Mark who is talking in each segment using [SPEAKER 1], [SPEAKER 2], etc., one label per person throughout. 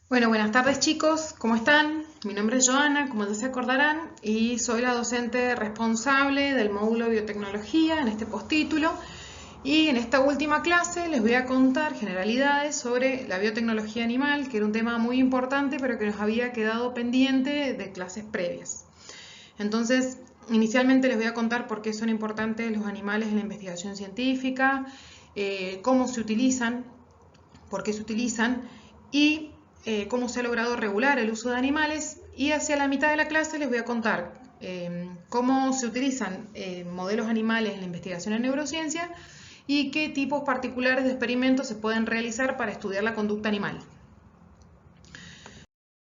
[SPEAKER 1] Bueno, buenas tardes chicos, ¿cómo están? Mi nombre es Joana, como ya se acordarán, y soy la docente responsable del módulo Biotecnología en este postítulo. Y en esta última clase les voy a contar generalidades sobre la biotecnología animal, que era un tema muy importante, pero que nos había quedado pendiente de clases previas. Entonces, inicialmente les voy a contar por qué son importantes los animales en la investigación científica, cómo se utilizan, por qué se utilizan y cómo se ha logrado regular el uso de animales. Y hacia la mitad de la clase les voy a contar cómo se utilizan modelos animales en la investigación en neurociencia y qué tipos particulares de experimentos se pueden realizar para estudiar la conducta animal.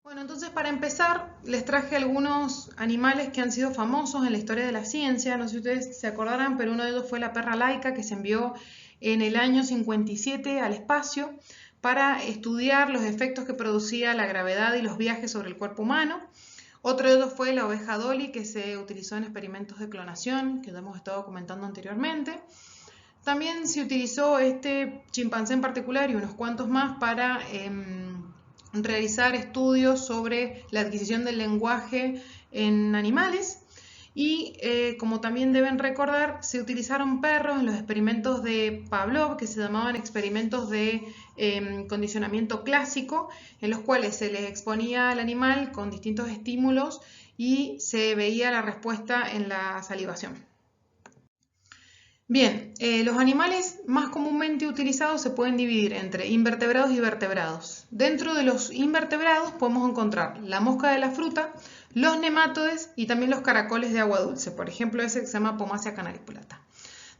[SPEAKER 1] Bueno, entonces para empezar les traje algunos animales que han sido famosos en la historia de la ciencia. No sé si ustedes se acordarán, pero uno de ellos fue la perra Laika, que se envió en el año 57 al espacio para estudiar los efectos que producía la gravedad y los viajes sobre el cuerpo humano. Otro de ellos fue la oveja Dolly, que se utilizó en experimentos de clonación, que ya hemos estado comentando anteriormente. También se utilizó este chimpancé en particular y unos cuantos más para realizar estudios sobre la adquisición del lenguaje en animales. Y como también deben recordar, se utilizaron perros en los experimentos de Pavlov, que se llamaban experimentos de condicionamiento clásico, en los cuales se les exponía al animal con distintos estímulos y se veía la respuesta en la salivación. Bien, los animales más comúnmente utilizados se pueden dividir entre invertebrados y vertebrados. Dentro de los invertebrados podemos encontrar la mosca de la fruta, los nemátodes y también los caracoles de agua dulce, por ejemplo ese que se llama Pomacia canariculata.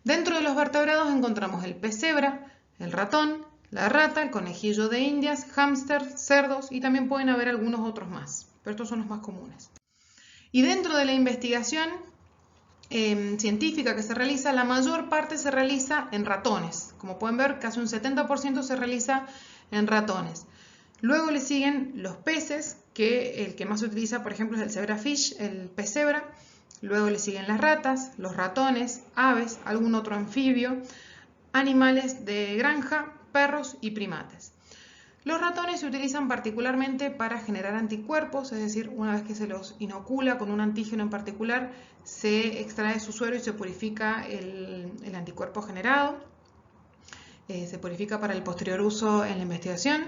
[SPEAKER 1] Dentro de los vertebrados encontramos el pez cebra, el ratón, la rata, el conejillo de indias, hámster, cerdos y también pueden haber algunos otros más, pero estos son los más comunes. Y dentro de la investigación científica que se realiza, la mayor parte se realiza en ratones. Como pueden ver, casi un 70% se realiza en ratones. Luego le siguen los peces, que el que más se utiliza, por ejemplo, es el zebrafish, el pez cebra. Luego le siguen las ratas, los ratones, aves, algún otro anfibio, animales de granja, perros y primates. Los ratones se utilizan particularmente para generar anticuerpos, es decir, una vez que se los inocula con un antígeno en particular, se extrae su suero y se purifica el anticuerpo generado, se purifica para el posterior uso en la investigación.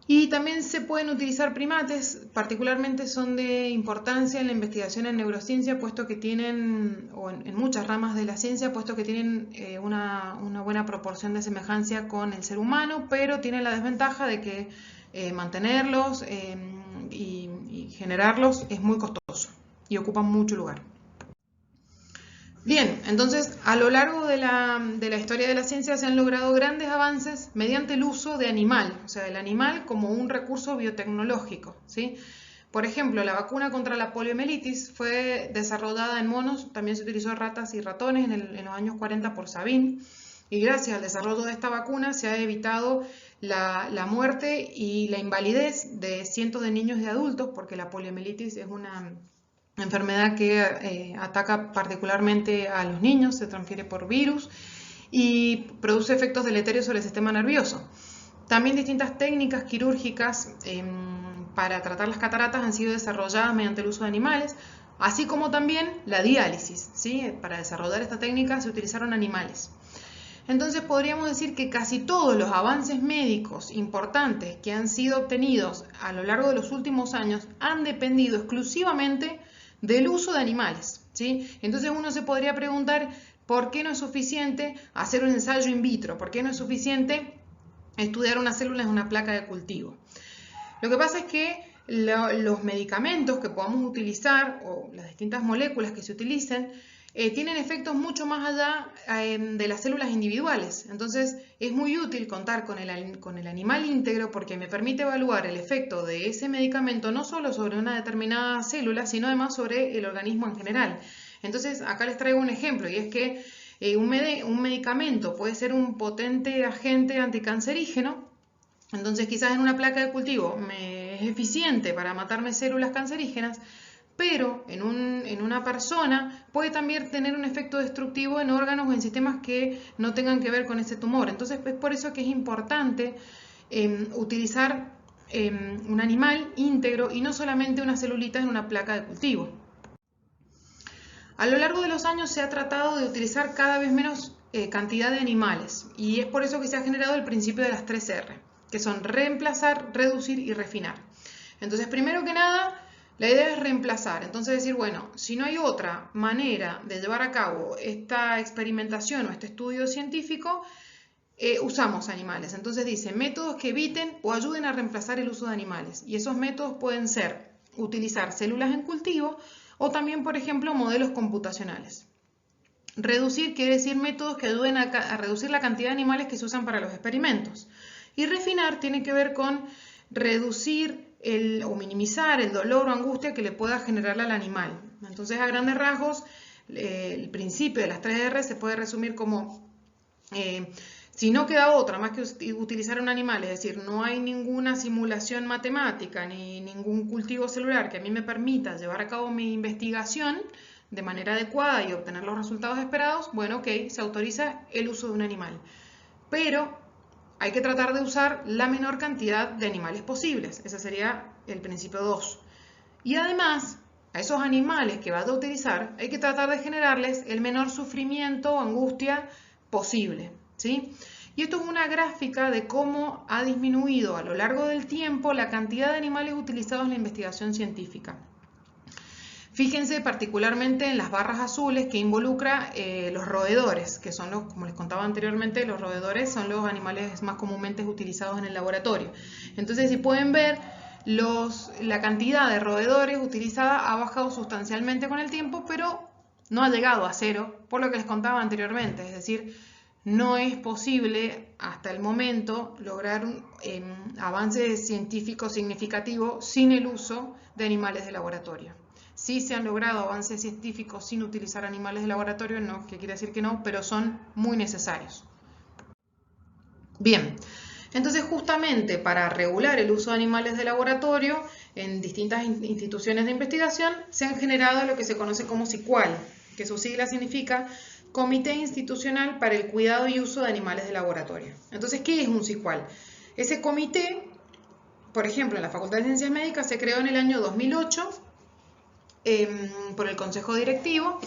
[SPEAKER 1] Y también se pueden utilizar primates, particularmente son de importancia en la investigación en neurociencia, puesto que tienen, o en muchas ramas de la ciencia, puesto que tienen una buena proporción de semejanza con el ser humano, pero tienen la desventaja de que mantenerlos y generarlos es muy costoso y ocupan mucho lugar. Bien, entonces a lo largo de la historia de la ciencia se han logrado grandes avances mediante el uso de animal, o sea, el animal como un recurso biotecnológico, ¿sí? Por ejemplo, la vacuna contra la poliomielitis fue desarrollada en monos, también se utilizó ratas y ratones en los años 40 por Sabin, y gracias al desarrollo de esta vacuna se ha evitado la muerte y la invalidez de cientos de niños y adultos, porque la poliomielitis es una enfermedad que ataca particularmente a los niños, se transfiere por virus y produce efectos deleterios sobre el sistema nervioso. También distintas técnicas quirúrgicas para tratar las cataratas han sido desarrolladas mediante el uso de animales, así como también la diálisis, ¿sí? Para desarrollar esta técnica se utilizaron animales. Entonces podríamos decir que casi todos los avances médicos importantes que han sido obtenidos a lo largo de los últimos años han dependido exclusivamente del uso de animales, ¿sí? Entonces uno se podría preguntar por qué no es suficiente hacer un ensayo in vitro, por qué no es suficiente estudiar unas células en una placa de cultivo. Lo que pasa es que los medicamentos que podamos utilizar o las distintas moléculas que se utilicen tienen efectos mucho más allá de las células individuales. Entonces es muy útil contar con el animal íntegro porque me permite evaluar el efecto de ese medicamento no solo sobre una determinada célula, sino además sobre el organismo en general. Entonces acá les traigo un ejemplo y es que un medicamento puede ser un potente agente anticancerígeno. Entonces quizás en una placa de cultivo me es eficiente para matarme células cancerígenas, pero en una persona puede también tener un efecto destructivo en órganos o en sistemas que no tengan que ver con ese tumor. Entonces es por eso que es importante utilizar un animal íntegro y no solamente unas celulitas en una placa de cultivo. A lo largo de los años se ha tratado de utilizar cada vez menos cantidad de animales y es por eso que se ha generado el principio de las 3R, que son reemplazar, reducir y refinar. Entonces, primero que nada, la idea es reemplazar. Entonces decir, bueno, si no hay otra manera de llevar a cabo esta experimentación o este estudio científico, usamos animales. Entonces dice, métodos que eviten o ayuden a reemplazar el uso de animales. Y esos métodos pueden ser utilizar células en cultivo o también, por ejemplo, modelos computacionales. Reducir quiere decir métodos que ayuden a reducir la cantidad de animales que se usan para los experimentos. Y refinar tiene que ver con reducir o minimizar el dolor o angustia que le pueda generar al animal. Entonces, a grandes rasgos, el principio de las 3R se puede resumir como si no queda otra más que utilizar un animal, es decir, no hay ninguna simulación matemática ni ningún cultivo celular que a mí me permita llevar a cabo mi investigación de manera adecuada y obtener los resultados esperados, bueno, ok, se autoriza el uso de un animal. Pero hay que tratar de usar la menor cantidad de animales posibles. Ese sería el principio 2. Y además, a esos animales que vas a utilizar, hay que tratar de generarles el menor sufrimiento o angustia posible, ¿sí? Y esto es una gráfica de cómo ha disminuido a lo largo del tiempo la cantidad de animales utilizados en la investigación científica. Fíjense particularmente en las barras azules que involucra los roedores, que son los, como les contaba anteriormente, los roedores son los animales más comúnmente utilizados en el laboratorio. Entonces, si pueden ver, la cantidad de roedores utilizada ha bajado sustancialmente con el tiempo, pero no ha llegado a cero, por lo que les contaba anteriormente. Es decir, no es posible hasta el momento lograr un avance científico significativo sin el uso de animales de laboratorio. Sí se han logrado avances científicos sin utilizar animales de laboratorio, no, que quiere decir que no, pero son muy necesarios. Bien, entonces justamente para regular el uso de animales de laboratorio en distintas instituciones de investigación se han generado lo que se conoce como CICUAL, que su sigla significa Comité Institucional para el Cuidado y Uso de Animales de Laboratorio. Entonces, ¿qué es un CICUAL? Ese comité, por ejemplo, en la Facultad de Ciencias Médicas se creó en el año 2008 por el Consejo Directivo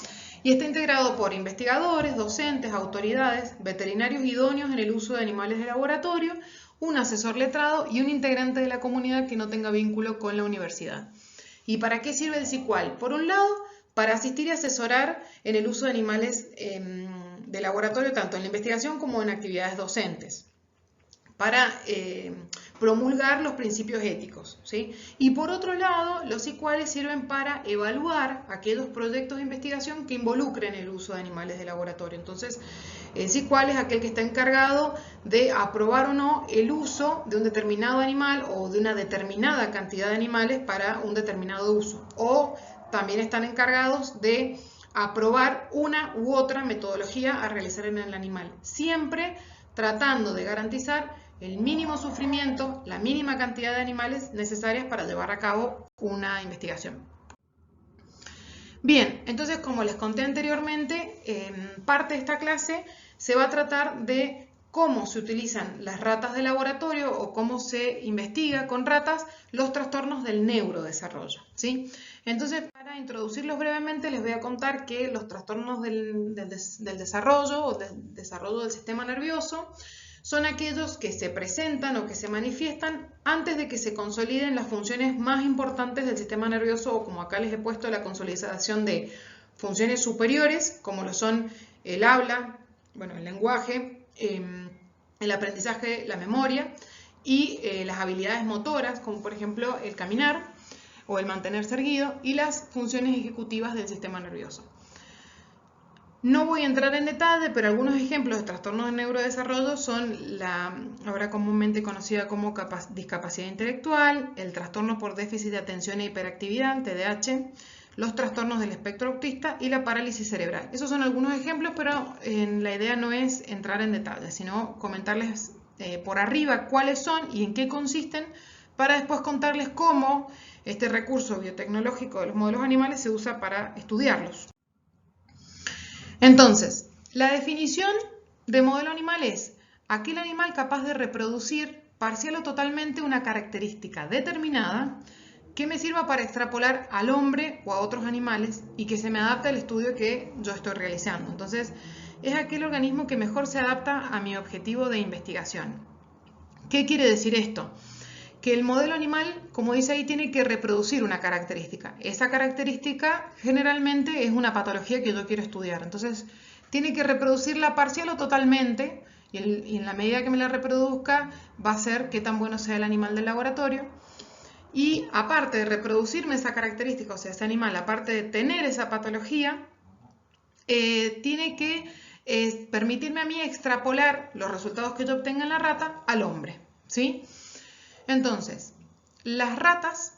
[SPEAKER 1] y está integrado por investigadores, docentes, autoridades, veterinarios idóneos en el uso de animales de laboratorio, un asesor letrado y un integrante de la comunidad que no tenga vínculo con la universidad. ¿Y para qué sirve el CICUAL? Por un lado, para asistir y asesorar en el uso de animales de laboratorio, tanto en la investigación como en actividades docentes, para promulgar los principios éticos, ¿sí? Y por otro lado, los CICUALes sirven para evaluar aquellos proyectos de investigación que involucren el uso de animales de laboratorio. Entonces, el CICUAL es aquel que está encargado de aprobar o no el uso de un determinado animal o de una determinada cantidad de animales para un determinado uso. O también están encargados de aprobar una u otra metodología a realizar en el animal, siempre tratando de garantizar el mínimo sufrimiento, la mínima cantidad de animales necesarias para llevar a cabo una investigación. Bien, entonces como les conté anteriormente, en parte de esta clase se va a tratar de cómo se utilizan las ratas de laboratorio o cómo se investiga con ratas los trastornos del neurodesarrollo, ¿sí? Entonces, para introducirlos brevemente, les voy a contar que los trastornos del desarrollo o del desarrollo del sistema nervioso son aquellos que se presentan o que se manifiestan antes de que se consoliden las funciones más importantes del sistema nervioso, o como acá les he puesto, la consolidación de funciones superiores, como lo son el habla, el lenguaje, el aprendizaje, la memoria y las habilidades motoras, como por ejemplo el caminar o el mantenerse erguido, y las funciones ejecutivas del sistema nervioso. No voy a entrar en detalle, pero algunos ejemplos de trastornos de neurodesarrollo son la ahora comúnmente conocida como discapacidad intelectual, el trastorno por déficit de atención e hiperactividad, TDAH, los trastornos del espectro autista y la parálisis cerebral. Esos son algunos ejemplos, pero la idea no es entrar en detalle, sino comentarles por arriba cuáles son y en qué consisten, para después contarles cómo este recurso biotecnológico de los modelos animales se usa para estudiarlos. Entonces, la definición de modelo animal es aquel animal capaz de reproducir parcial o totalmente una característica determinada que me sirva para extrapolar al hombre o a otros animales y que se me adapte al estudio que yo estoy realizando. Entonces, es aquel organismo que mejor se adapta a mi objetivo de investigación. ¿Qué quiere decir esto? Que el modelo animal, como dice ahí, tiene que reproducir una característica. Esa característica generalmente es una patología que yo quiero estudiar. Entonces, tiene que reproducirla parcial o totalmente, y en la medida que me la reproduzca, va a ser qué tan bueno sea el animal del laboratorio. Y aparte de reproducirme esa característica, o sea, ese animal, aparte de tener esa patología, tiene que permitirme a mí extrapolar los resultados que yo obtenga en la rata al hombre, ¿sí? Entonces, las ratas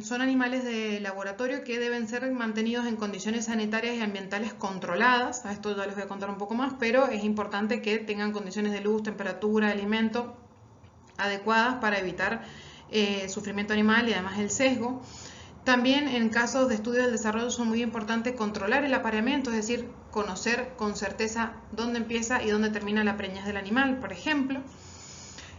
[SPEAKER 1] son animales de laboratorio que deben ser mantenidos en condiciones sanitarias y ambientales controladas. A esto ya les voy a contar un poco más, pero es importante que tengan condiciones de luz, temperatura, alimento adecuadas para evitar sufrimiento animal y además el sesgo. También en casos de estudios del desarrollo son muy importantes controlar el apareamiento, es decir, conocer con certeza dónde empieza y dónde termina la preñez del animal, por ejemplo.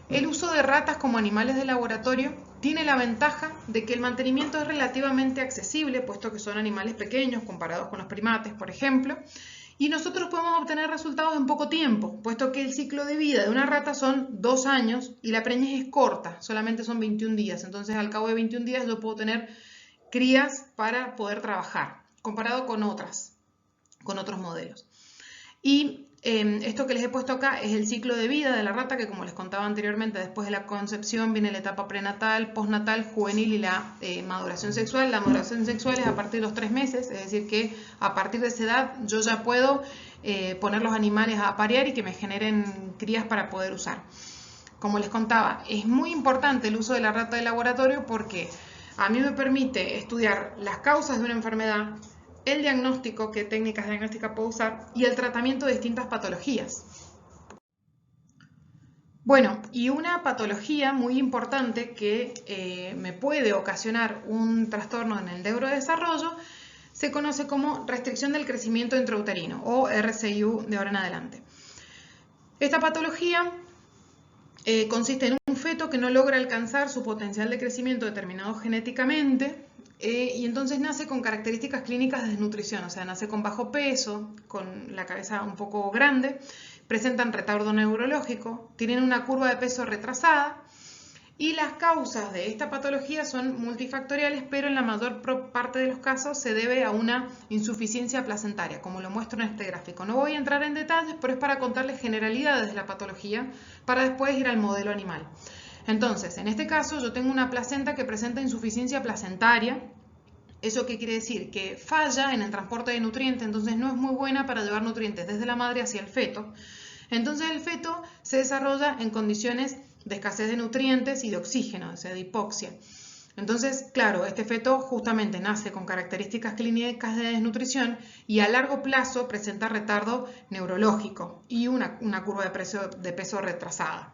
[SPEAKER 1] El uso de ratas como animales de laboratorio tiene la ventaja de que el mantenimiento es relativamente accesible, puesto que son animales pequeños comparados con los primates, por ejemplo, y nosotros podemos obtener resultados en poco tiempo, puesto que el ciclo de vida de una rata son 2 años y la preñez es corta, solamente son 21 días. Entonces, al cabo de 21 días yo puedo tener crías para poder trabajar, comparado con otros modelos. Y esto que les he puesto acá es el ciclo de vida de la rata, que como les contaba anteriormente, después de la concepción viene la etapa prenatal, postnatal, juvenil y la maduración sexual. La maduración sexual es a partir de los 3 meses, es decir que a partir de esa edad yo ya puedo poner los animales a aparear y que me generen crías para poder usar. Como les contaba, es muy importante el uso de la rata de laboratorio porque a mí me permite estudiar las causas de una enfermedad, el diagnóstico, qué técnicas diagnósticas puedo usar y el tratamiento de distintas patologías. Bueno, y una patología muy importante que me puede ocasionar un trastorno en el neurodesarrollo se conoce como restricción del crecimiento intrauterino o RCIU de ahora en adelante. Esta patología consiste en un feto que no logra alcanzar su potencial de crecimiento determinado genéticamente y entonces nace con características clínicas de desnutrición, o sea, nace con bajo peso, con la cabeza un poco grande, presentan retardo neurológico, tienen una curva de peso retrasada y las causas de esta patología son multifactoriales, pero en la mayor parte de los casos se debe a una insuficiencia placentaria, como lo muestro en este gráfico. No voy a entrar en detalles, pero es para contarles generalidades de la patología para después ir al modelo animal. Entonces, en este caso yo tengo una placenta que presenta insuficiencia placentaria. ¿Eso qué quiere decir? Que falla en el transporte de nutrientes, entonces no es muy buena para llevar nutrientes desde la madre hacia el feto. Entonces el feto se desarrolla en condiciones de escasez de nutrientes y de oxígeno, o sea, de hipoxia. Entonces, claro, este feto justamente nace con características clínicas de desnutrición y a largo plazo presenta retardo neurológico y una curva de peso retrasada.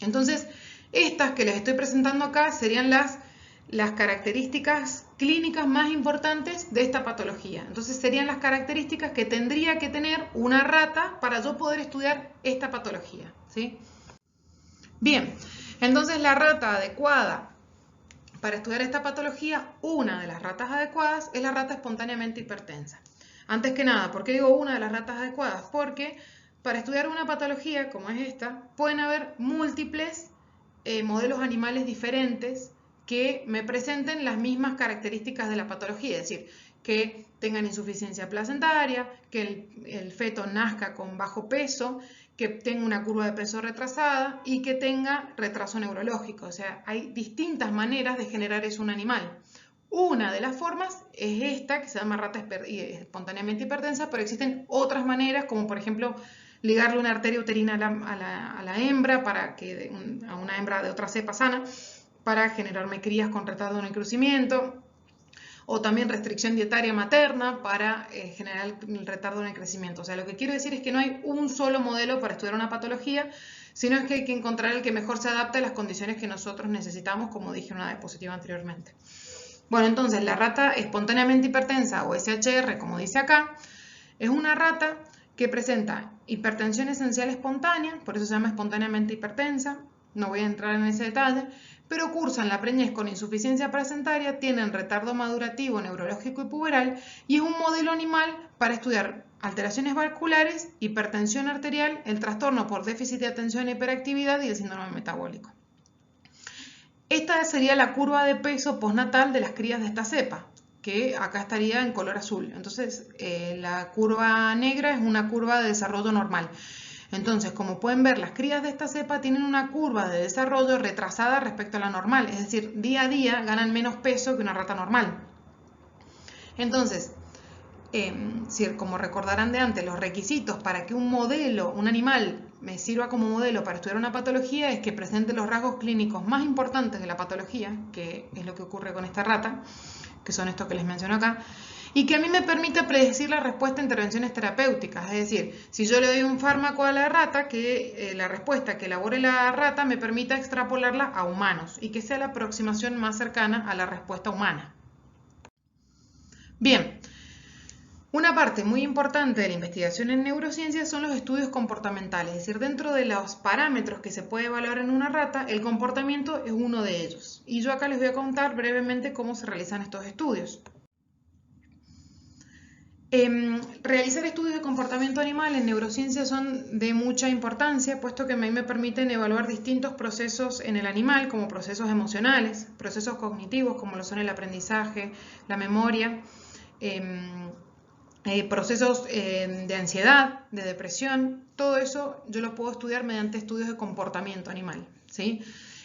[SPEAKER 1] Entonces, estas que les estoy presentando acá serían las características clínicas más importantes de esta patología. Entonces serían las características que tendría que tener una rata para yo poder estudiar esta patología, ¿sí? Bien, entonces la rata adecuada para estudiar esta patología, una de las ratas adecuadas es la rata espontáneamente hipertensa. Antes que nada, ¿por qué digo una de las ratas adecuadas? Porque para estudiar una patología como es esta, pueden haber múltiples modelos animales diferentes que me presenten las mismas características de la patología, es decir, que tengan insuficiencia placentaria, que el feto nazca con bajo peso, que tenga una curva de peso retrasada y que tenga retraso neurológico. O sea, hay distintas maneras de generar eso en un animal. Una de las formas es esta, que se llama rata espontáneamente hipertensa, pero existen otras maneras, como por ejemplo ligarle una arteria uterina a la hembra, a una hembra de otra cepa sana, para generarme crías con retardo en el crecimiento, o también restricción dietaria materna para generar el retardo en el crecimiento. O sea, lo que quiero decir es que no hay un solo modelo para estudiar una patología, sino es que hay que encontrar el que mejor se adapte a las condiciones que nosotros necesitamos, como dije en una diapositiva anteriormente. Bueno, entonces la rata espontáneamente hipertensa o SHR, como dice acá, es una rata que presenta hipertensión esencial espontánea, por eso se llama espontáneamente hipertensa, no voy a entrar en ese detalle, pero cursan la preñez con insuficiencia placentaria, tienen retardo madurativo, neurológico y puberal, y es un modelo animal para estudiar alteraciones vasculares, hipertensión arterial, el trastorno por déficit de atención e hiperactividad y el síndrome metabólico. Esta sería la curva de peso postnatal de las crías de esta cepa, que acá estaría en color azul. Entonces, la curva negra es una curva de desarrollo normal. Entonces, como pueden ver, las crías de esta cepa tienen una curva de desarrollo retrasada respecto a la normal, es decir, día a día ganan menos peso que una rata normal. Entonces, como recordarán de antes, los requisitos para que un modelo, un animal, me sirva como modelo para estudiar una patología es que presente los rasgos clínicos más importantes de la patología, que es lo que ocurre con esta rata, que son estos que les menciono acá, y que a mí me permita predecir la respuesta a intervenciones terapéuticas. Es decir, si yo le doy un fármaco a la rata, que la respuesta que elabore la rata me permita extrapolarla a humanos y que sea la aproximación más cercana a la respuesta humana. Bien, una parte muy importante de la investigación en neurociencia son los estudios comportamentales, es decir, dentro de los parámetros que se puede evaluar en una rata, el comportamiento es uno de ellos. Y yo acá les voy a contar brevemente cómo se realizan estos estudios. Realizar estudios de comportamiento animal en neurociencia son de mucha importancia, puesto que a mí me permiten evaluar distintos procesos en el animal, como procesos emocionales, procesos cognitivos, como lo son el aprendizaje, la memoria, procesos de ansiedad, de depresión. Todo eso yo lo puedo estudiar mediante estudios de comportamiento animal, ¿sí?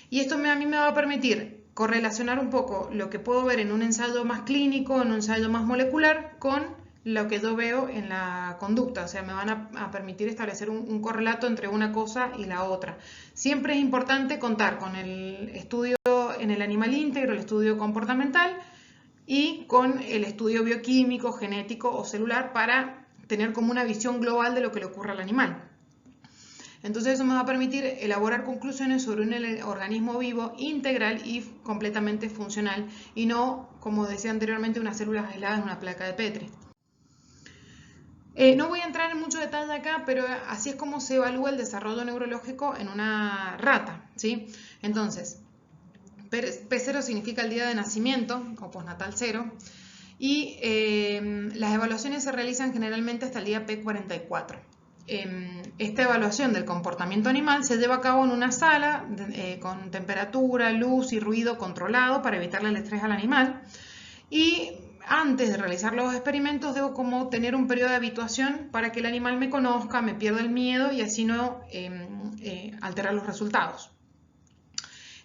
[SPEAKER 1] Y esto a mí me va a permitir correlacionar un poco lo que puedo ver en un ensayo más clínico, en un ensayo más molecular, con lo que yo veo en la conducta. O sea, me van a permitir establecer un correlato entre una cosa y la otra. Siempre es importante contar con el estudio en el animal íntegro, el estudio comportamental, y con el estudio bioquímico, genético o celular para tener como una visión global de lo que le ocurre al animal. Entonces eso me va a permitir elaborar conclusiones sobre un organismo vivo integral y completamente funcional y no, como decía anteriormente, unas células aisladas en una placa de Petri. No voy a entrar en mucho detalle acá, pero así es como se evalúa el desarrollo neurológico en una rata, ¿sí? Entonces, P0 significa el día de nacimiento o postnatal 0 y las evaluaciones se realizan generalmente hasta el día P44. Esta evaluación del comportamiento animal se lleva a cabo en una sala con temperatura, luz y ruido controlado para evitarle el estrés al animal, y antes de realizar los experimentos debo como tener un periodo de habituación para que el animal me conozca, me pierda el miedo y así no alterar los resultados.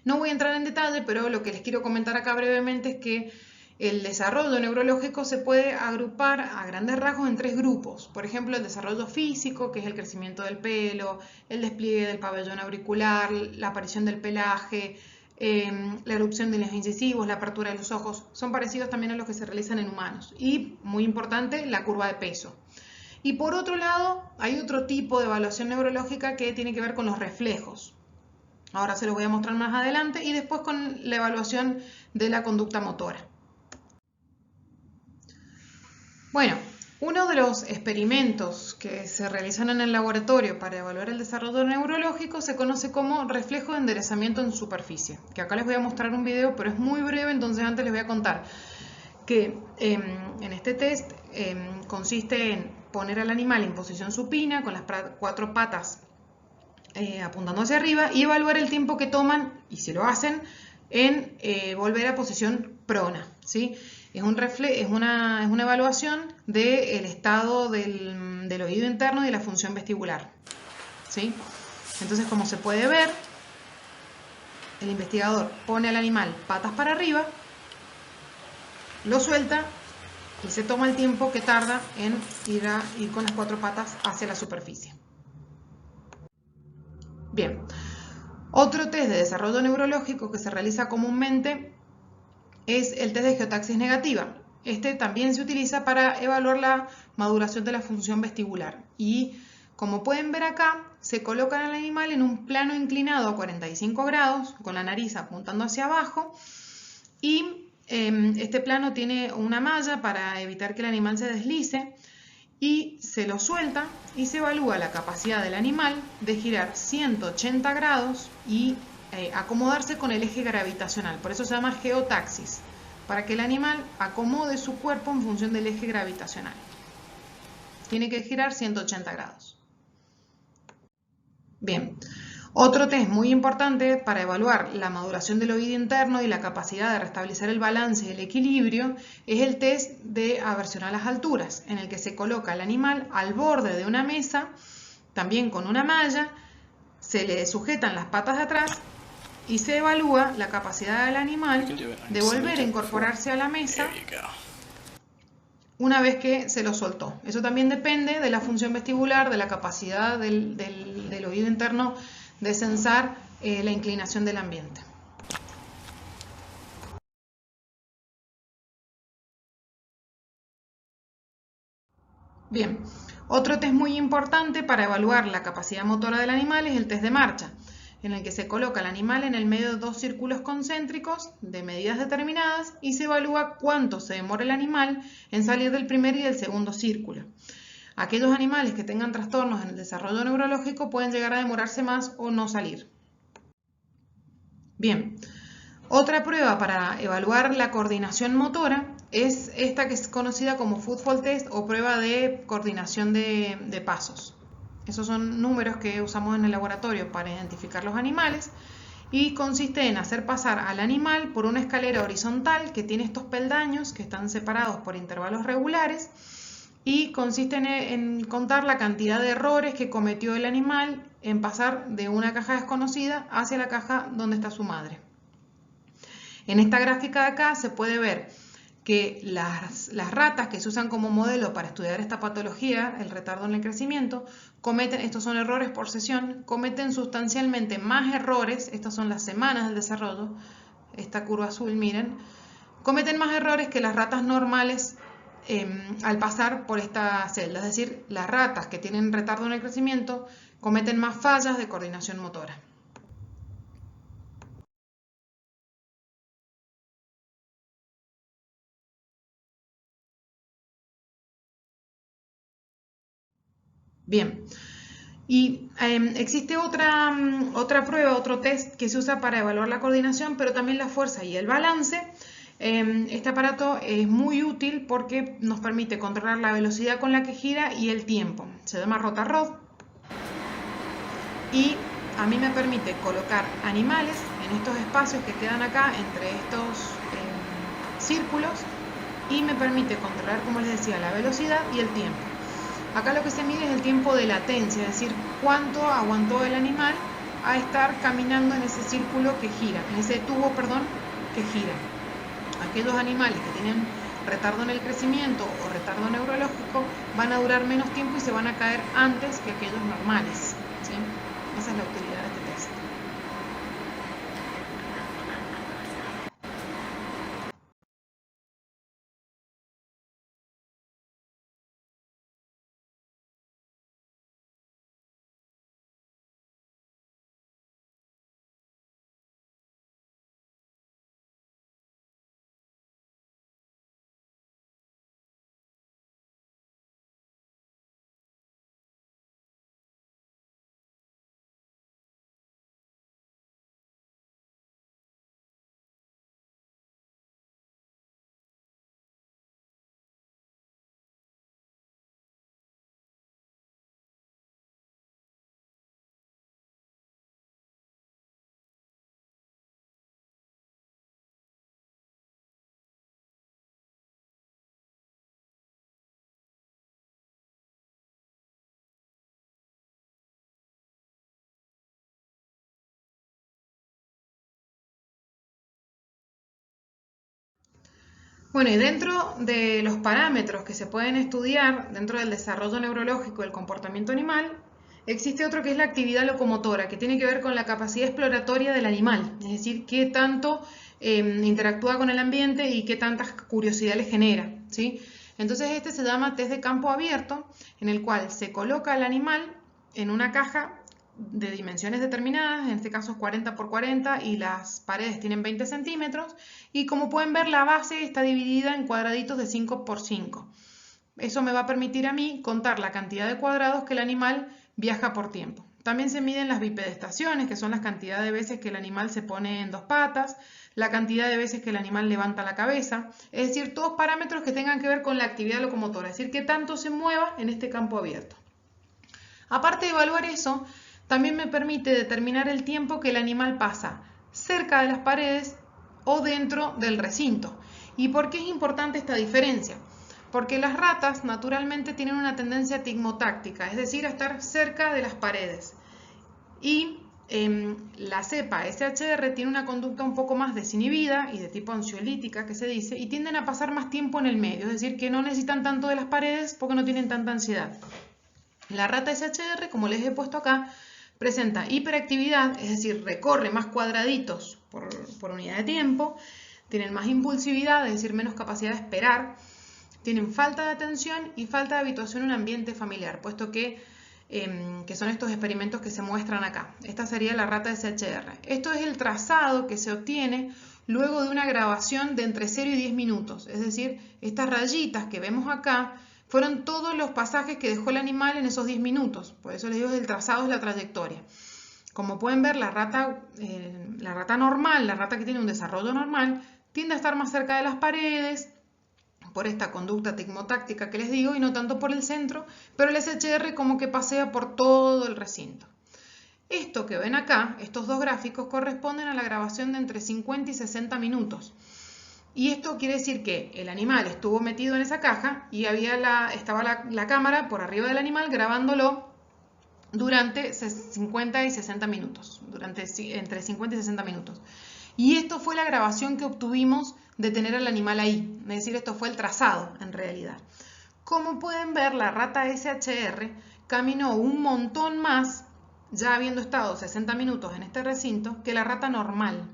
[SPEAKER 1] No voy a entrar en detalle, pero lo que les quiero comentar acá brevemente es que el desarrollo neurológico se puede agrupar a grandes rasgos en 3 grupos. Por ejemplo, el desarrollo físico, que es el crecimiento del pelo, el despliegue del pabellón auricular, la aparición del pelaje, la erupción de los incisivos, la apertura de los ojos, son parecidos también a los que se realizan en humanos. Y, muy importante, la curva de peso. Y por otro lado, hay otro tipo de evaluación neurológica que tiene que ver con los reflejos. Ahora se los voy a mostrar más adelante, y después con la evaluación de la conducta motora. Bueno, uno de los experimentos que se realizan en el laboratorio para evaluar el desarrollo neurológico se conoce como reflejo de enderezamiento en superficie, que acá les voy a mostrar un video, pero es muy breve, entonces antes les voy a contar que en este test consiste en poner al animal en posición supina con las 4 patas apuntando hacia arriba y evaluar el tiempo que toman, y si lo hacen, en volver a posición prona, ¿sí? Es una evaluación del estado del oído interno y de la función vestibular, ¿sí? Entonces, como se puede ver, el investigador pone al animal patas para arriba, lo suelta y se toma el tiempo que tarda en ir con las 4 patas hacia la superficie. Bien, otro test de desarrollo neurológico que se realiza comúnmente es el test de geotaxis negativa. Este también se utiliza para evaluar la maduración de la función vestibular. Y como pueden ver acá, se coloca al animal en un plano inclinado a 45 grados, con la nariz apuntando hacia abajo, y este plano tiene una malla para evitar que el animal se deslice, y se lo suelta y se evalúa la capacidad del animal de girar 180 grados y acomodarse con el eje gravitacional, por eso se llama geotaxis, para que el animal acomode su cuerpo en función del eje gravitacional. Tiene que girar 180 grados. Bien, otro test muy importante para evaluar la maduración del oído interno y la capacidad de restablecer el balance y el equilibrio es el test de aversión a las alturas, en el que se coloca el animal al borde de una mesa, también con una malla, se le sujetan las patas de atrás y se evalúa la capacidad del animal de volver a incorporarse a la mesa una vez que se lo soltó. Eso también depende de la función vestibular, de la capacidad del oído interno de sensar la inclinación del ambiente. Bien, otro test muy importante para evaluar la capacidad motora del animal es el test de marcha, en el que se coloca el animal en el medio de dos círculos concéntricos de medidas determinadas y se evalúa cuánto se demora el animal en salir del primer y del segundo círculo. Aquellos animales que tengan trastornos en el desarrollo neurológico pueden llegar a demorarse más o no salir. Bien, otra prueba para evaluar la coordinación motora es esta que es conocida como footfall test o prueba de coordinación de pasos. Esos son números que usamos en el laboratorio para identificar los animales y consiste en hacer pasar al animal por una escalera horizontal que tiene estos peldaños que están separados por intervalos regulares y consiste en contar la cantidad de errores que cometió el animal en pasar de una caja desconocida hacia la caja donde está su madre. En esta gráfica de acá se puede ver que las ratas que se usan como modelo para estudiar esta patología, el retardo en el crecimiento, estos son errores por sesión, cometen sustancialmente más errores, estas son las semanas del desarrollo, esta curva azul, miren, cometen más errores que las ratas normales al pasar por esta celda, es decir, las ratas que tienen retardo en el crecimiento cometen más fallas de coordinación motora. Bien, y existe otra prueba, otro test que se usa para evaluar la coordinación, pero también la fuerza y el balance. Este aparato es muy útil porque nos permite controlar la velocidad con la que gira y el tiempo. Se llama Rotarod y a mí me permite colocar animales en estos espacios que quedan acá entre estos círculos y me permite controlar, como les decía, la velocidad y el tiempo. Acá lo que se mide es el tiempo de latencia, es decir, cuánto aguantó el animal a estar caminando en ese círculo que gira, en ese tubo, perdón, que gira. Aquellos animales que tienen retardo en el crecimiento o retardo neurológico van a durar menos tiempo y se van a caer antes que aquellos normales, ¿sí? Esa es la utilidad de este test. Bueno, y dentro de los parámetros que se pueden estudiar dentro del desarrollo neurológico del comportamiento animal, existe otro que es la actividad locomotora, que tiene que ver con la capacidad exploratoria del animal, es decir, qué tanto interactúa con el ambiente y qué tanta curiosidad le genera, ¿sí? Entonces este se llama test de campo abierto, en el cual se coloca al animal en una caja de dimensiones determinadas, en este caso es 40 por 40 y las paredes tienen 20 centímetros y como pueden ver la base está dividida en cuadraditos de 5 por 5. Eso me va a permitir a mí contar la cantidad de cuadrados que el animal viaja por tiempo. También se miden las bipedestaciones, que son las cantidades de veces que el animal se pone en dos patas, la cantidad de veces que el animal levanta la cabeza, es decir, todos parámetros que tengan que ver con la actividad locomotora, es decir, qué tanto se mueva en este campo abierto. Aparte de evaluar eso, también me permite determinar el tiempo que el animal pasa cerca de las paredes o dentro del recinto. ¿Y por qué es importante esta diferencia? Porque las ratas naturalmente tienen una tendencia tigmotáctica, es decir, a estar cerca de las paredes. Y la cepa SHR tiene una conducta un poco más desinhibida y de tipo ansiolítica, que se dice, y tienden a pasar más tiempo en el medio, es decir, que no necesitan tanto de las paredes porque no tienen tanta ansiedad. La rata SHR, como les he puesto acá, presenta hiperactividad, es decir, recorre más cuadraditos por unidad de tiempo, tienen más impulsividad, es decir, menos capacidad de esperar, tienen falta de atención y falta de habituación a un ambiente familiar, puesto que son estos experimentos que se muestran acá. Esta sería la rata SHR. Esto es el trazado que se obtiene luego de una grabación de entre 0 y 10 minutos, es decir, estas rayitas que vemos acá fueron todos los pasajes que dejó el animal en esos 10 minutos, por eso les digo que el trazado es la trayectoria. Como pueden ver, la rata normal, la rata que tiene un desarrollo normal, tiende a estar más cerca de las paredes, por esta conducta tigmotáctica que les digo, y no tanto por el centro, pero el SHR como que pasea por todo el recinto. Esto que ven acá, estos dos gráficos, corresponden a la grabación de entre 50 y 60 minutos. Y esto quiere decir que el animal estuvo metido en esa caja y estaba la cámara por arriba del animal grabándolo durante 50 y 60 minutos, entre 50 y 60 minutos. Y esto fue la grabación que obtuvimos de tener al animal ahí, es decir, esto fue el trazado en realidad. Como pueden ver, la rata SHR caminó un montón más, ya habiendo estado 60 minutos en este recinto, que la rata normal.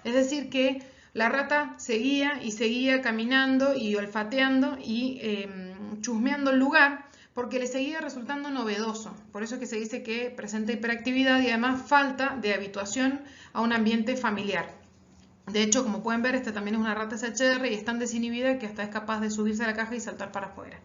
[SPEAKER 1] Es decir, que la rata seguía y seguía caminando y olfateando y chusmeando el lugar porque le seguía resultando novedoso. Por eso es que se dice que presenta hiperactividad y además falta de habituación a un ambiente familiar. De hecho, como pueden ver, esta también es una rata SHR y es tan desinhibida que hasta es capaz de subirse a la caja y saltar para afuera.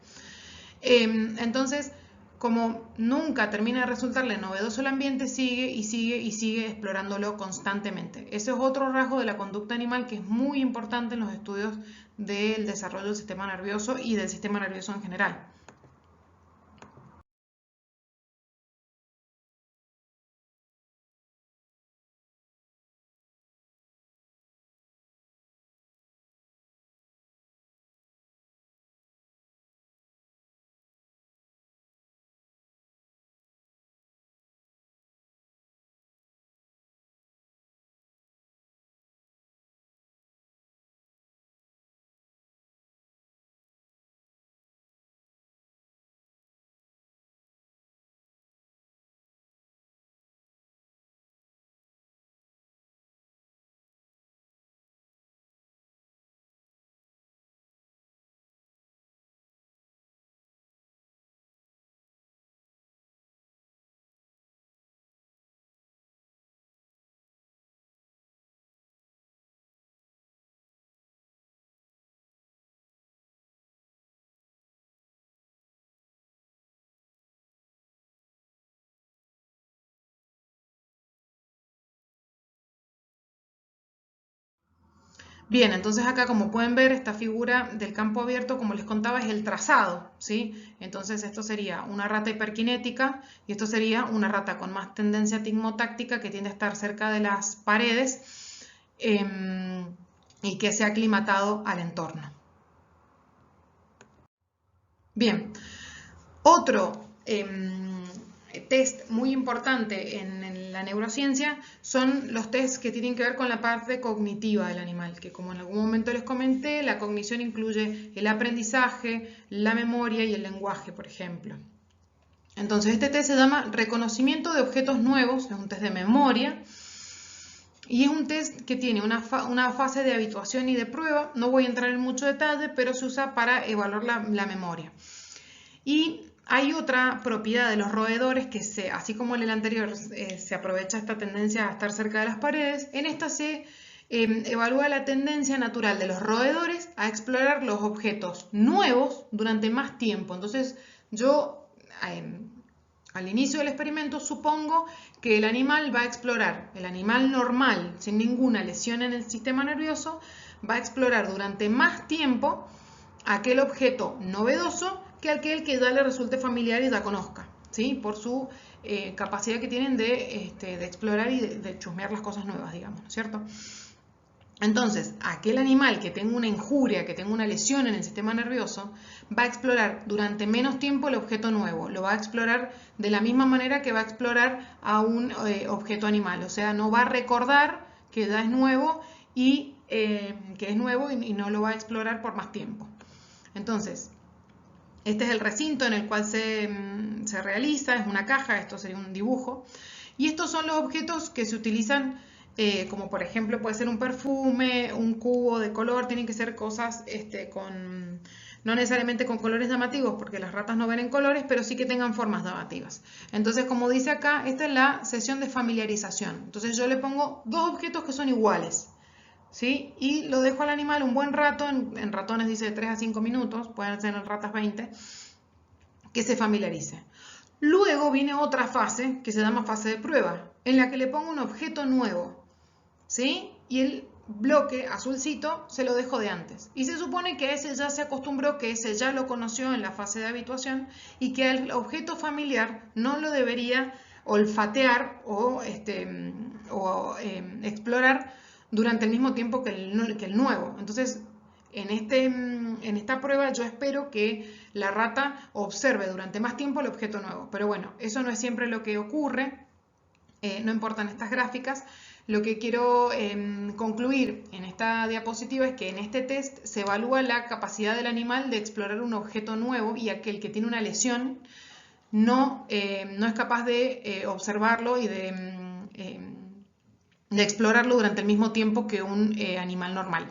[SPEAKER 1] Entonces, como nunca termina de resultarle novedoso el ambiente, sigue y sigue y sigue explorándolo constantemente. Ese es otro rasgo de la conducta animal que es muy importante en los estudios del desarrollo del sistema nervioso y del sistema nervioso en general. Bien, entonces acá como pueden ver esta figura del campo abierto, como les contaba, es el trazado, ¿sí? Entonces esto sería una rata hiperkinética y esto sería una rata con más tendencia tigmotáctica que tiende a estar cerca de las paredes y que se ha aclimatado al entorno. Bien, otro test muy importante en la neurociencia son los tests que tienen que ver con la parte cognitiva del animal, que como en algún momento les comenté, la cognición incluye el aprendizaje, la memoria y el lenguaje, por ejemplo. Entonces este test se llama reconocimiento de objetos nuevos, es un test de memoria y es un test que tiene una fase de habituación y de prueba. No voy a entrar en mucho detalle, pero se usa para evaluar la memoria. Y hay otra propiedad de los roedores que así como en el anterior se aprovecha esta tendencia a estar cerca de las paredes, en esta se evalúa la tendencia natural de los roedores a explorar los objetos nuevos durante más tiempo. Entonces yo Al inicio del experimento supongo que el animal va a explorar, el animal normal, sin ninguna lesión en el sistema nervioso, va a explorar durante más tiempo aquel objeto novedoso que aquel que ya le resulte familiar y ya conozca, ¿sí? Por su capacidad que tienen de explorar y de chusmear las cosas nuevas, digamos, ¿no es cierto? Entonces, aquel animal que tenga una injuria, que tenga una lesión en el sistema nervioso, va a explorar durante menos tiempo el objeto nuevo. Lo va a explorar de la misma manera que va a explorar a un objeto animal. O sea, no va a recordar que ya es nuevo y y no lo va a explorar por más tiempo. Entonces, este es el recinto en el cual se realiza, es una caja, esto sería un dibujo. Y estos son los objetos que se utilizan, como por ejemplo puede ser un perfume, un cubo de color, tienen que ser cosas no necesariamente con colores llamativos, porque las ratas no ven en colores, pero sí que tengan formas llamativas. Entonces, como dice acá, esta es la sesión de familiarización. Entonces yo le pongo dos objetos que son iguales, ¿sí? Y lo dejo al animal un buen rato, en ratones dice de 3 a 5 minutos, pueden ser en ratas 20, que se familiarice. Luego viene otra fase que se llama fase de prueba, en la que le pongo un objeto nuevo, ¿sí? Y el bloque azulcito se lo dejo de antes. Y se supone que ese ya se acostumbró, que ese ya lo conoció en la fase de habituación y que el objeto familiar no lo debería olfatear o explorar durante el mismo tiempo que el nuevo. Entonces, en esta prueba yo espero que la rata observe durante más tiempo el objeto nuevo. Pero bueno, eso no es siempre lo que ocurre, no importan estas gráficas. Lo que quiero concluir en esta diapositiva es que en este test se evalúa la capacidad del animal de explorar un objeto nuevo y aquel que tiene una lesión no es capaz de observarlo y de explorarlo durante el mismo tiempo que un animal normal.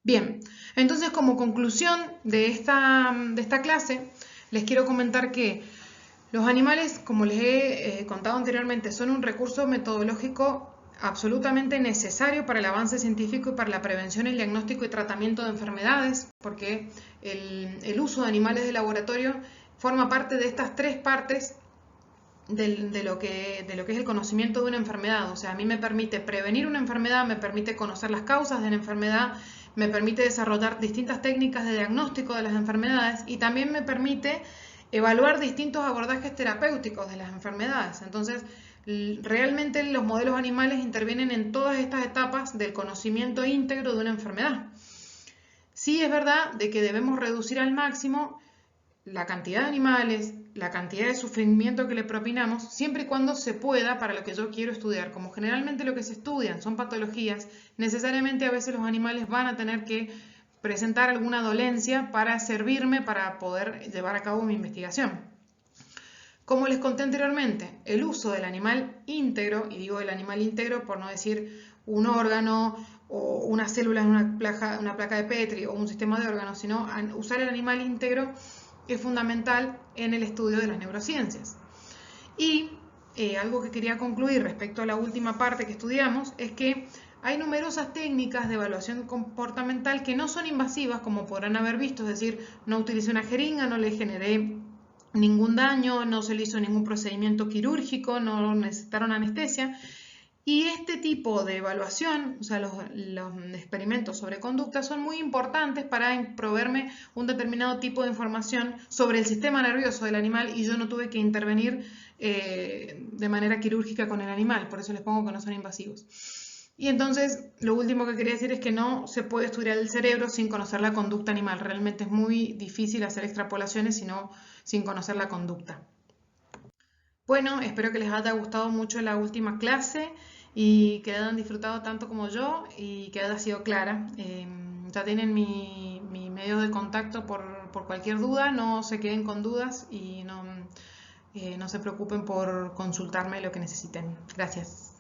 [SPEAKER 1] Bien, entonces como conclusión de esta clase, les quiero comentar que los animales, como les he contado anteriormente, son un recurso metodológico absolutamente necesario para el avance científico y para la prevención, el diagnóstico y tratamiento de enfermedades, porque el uso de animales de laboratorio forma parte de estas tres partes de lo que es el conocimiento de una enfermedad. O sea, a mí me permite prevenir una enfermedad, me permite conocer las causas de la enfermedad, me permite desarrollar distintas técnicas de diagnóstico de las enfermedades y también me permite evaluar distintos abordajes terapéuticos de las enfermedades. Entonces, realmente los modelos animales intervienen en todas estas etapas del conocimiento íntegro de una enfermedad. Sí es verdad de que debemos reducir al máximo la cantidad de animales, la cantidad de sufrimiento que le propinamos, siempre y cuando se pueda para lo que yo quiero estudiar. Como generalmente lo que se estudian son patologías, necesariamente a veces los animales van a tener que presentar alguna dolencia para servirme para poder llevar a cabo mi investigación. Como les conté anteriormente, el uso del animal íntegro, y digo el animal íntegro por no decir un órgano o una célula en una placa de Petri o un sistema de órganos, sino usar el animal íntegro es fundamental en el estudio de las neurociencias. Y algo que quería concluir respecto a la última parte que estudiamos es que hay numerosas técnicas de evaluación comportamental que no son invasivas, como podrán haber visto, es decir, no utilicé una jeringa, no le generé ningún daño, no se le hizo ningún procedimiento quirúrgico, no necesitaron anestesia, Y este tipo de evaluación, o sea, los experimentos sobre conducta son muy importantes para proveerme un determinado tipo de información sobre el sistema nervioso del animal y yo no tuve que intervenir de manera quirúrgica con el animal, por eso les pongo que no son invasivos. Y entonces, lo último que quería decir es que no se puede estudiar el cerebro sin conocer la conducta animal. Realmente es muy difícil hacer extrapolaciones sin conocer la conducta. Bueno, espero que les haya gustado mucho la última clase y que hayan disfrutado tanto como yo y que haya sido clara. Ya tienen mi medio de contacto por cualquier duda, no se queden con dudas y no se preocupen por consultarme lo que necesiten. Gracias.